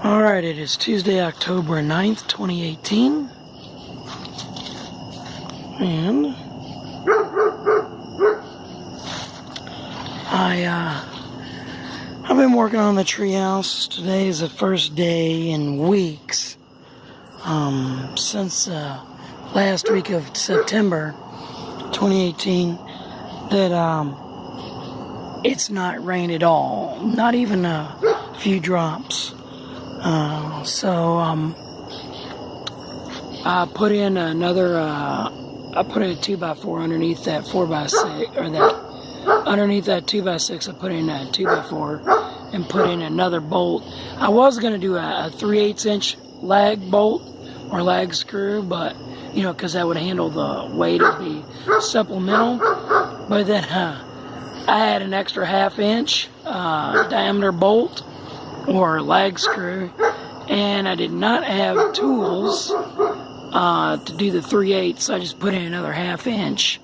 Alright, it is Tuesday, October 9th, 2018. And I've been working on the treehouse. Today is the first day in weeks since last week of September 2018 that it's not rained at all, not even a few drops. So I put in another I put in a 2x4 underneath that 4x6, or that underneath that 2x6 I put in a 2x4 and put in another bolt. I was going to do a 3/8 inch lag bolt or lag screw, but you know, because that would handle the weight, it'd be supplemental. But then I had an extra 1/2 inch diameter bolt or lag screw, and I did not have tools to do the 3/8, so I just put in another 1/2 inch.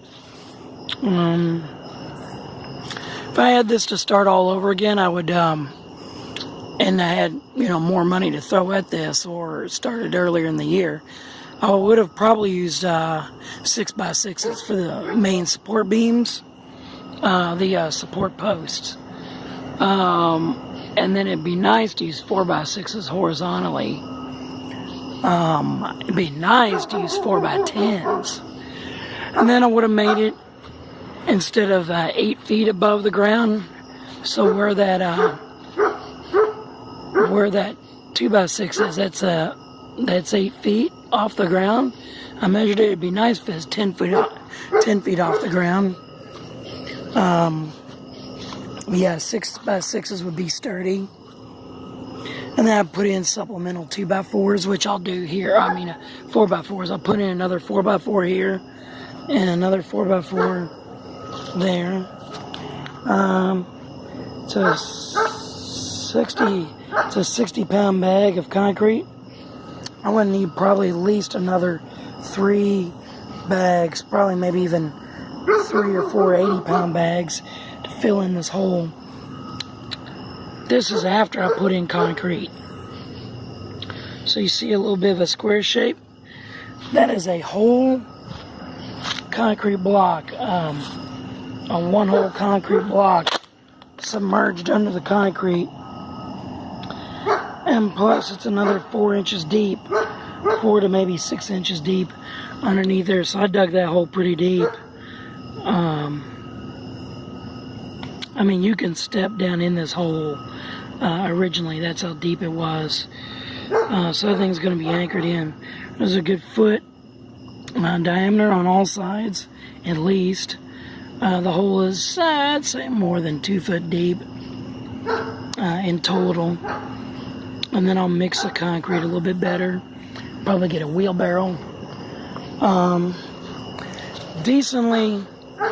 If I had this to start all over again, I would, and I had, you know, more money to throw at this, or started earlier in the year, I would have probably used 6x6s for the main support beams, the support posts. And then it'd be nice to use 4x6s horizontally. It'd be nice to use 4x10s. And then I would have made it, instead of 8 feet above the ground, so where that 2x6 is, that's 8 feet off the ground. I measured it. It'd be nice if it was 10 feet off the ground. Yeah, 6x6s would be sturdy. And then I put in supplemental 2x4s, which I'll do here. 4x4s. I'll put in another 4x4 here and another 4x4 there. It's a 60-pound bag of concrete. I would need probably at least another 3 bags, probably maybe even 3 or 4 80-pound bags to fill in this hole. This is after I put in concrete. So you see a little bit of a square shape. That is a whole concrete block, a one-hole concrete block submerged under the concrete. And plus it's another 4 inches deep, 4 to maybe 6 inches deep underneath there. So I dug that hole pretty deep. You can step down in this hole. Originally, that's how deep it was. So that thing's going to be anchored in. There's a good foot diameter on all sides, at least. The hole is, I'd say, more than 2 foot deep in total. And then I'll mix the concrete a little bit better. Probably get a wheelbarrow. Decently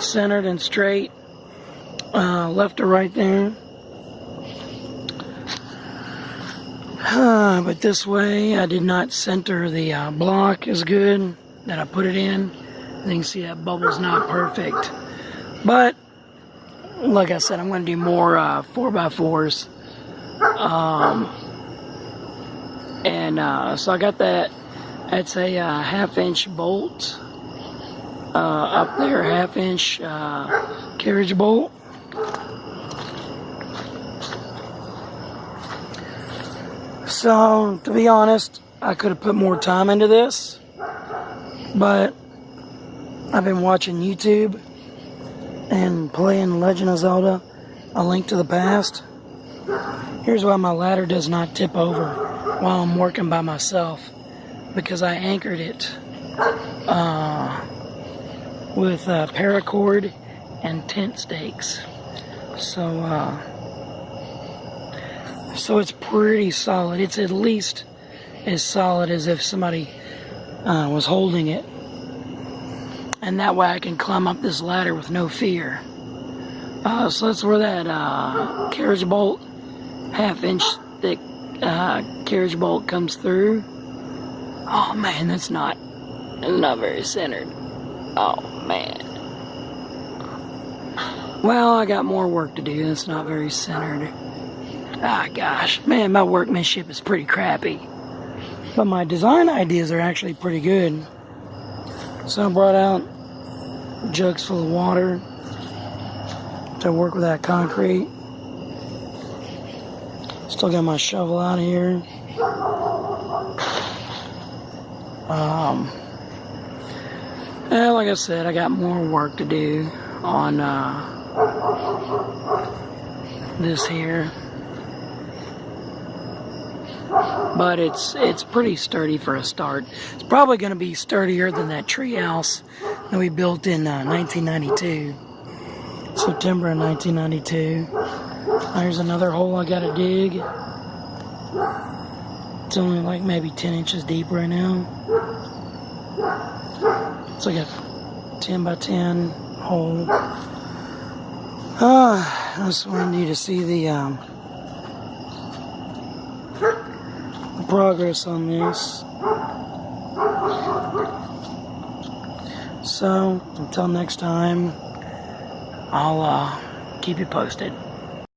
centered and straight. Left to right there. But this way I did not center the block as good that I put it in. You can see that bubble's not perfect. But like I said, I'm going to do more 4x4s. So I got that. That's a 1/2 inch bolt up there, 1/2 inch carriage bolt. So, to be honest, I could have put more time into this, but I've been watching YouTube and playing Legend of Zelda, A Link to the Past. Here's why my ladder does not tip over while I'm working by myself, because I anchored it with paracord and tent stakes. So it's pretty solid. It's at least as solid as if somebody was holding it. And that way I can climb up this ladder with no fear. So that's where that carriage bolt, 1/2 inch thick carriage bolt comes through. Oh man, that's not very centered. Oh man. Well, I got more work to do. It's not very centered. Ah, gosh, man, my workmanship is pretty crappy. But my design ideas are actually pretty good. So I brought out jugs full of water to work with that concrete. Still got my shovel out here. And like I said, I got more work to do on this here. But it's pretty sturdy for a start. It's probably going to be sturdier than that tree house that we built in 1992. September of 1992. There's another hole I got to dig. It's only like maybe 10 inches deep right now. It's like a 10 by 10 hole. I just wanted you to see the progress on this. So, until next time, I'll keep you posted.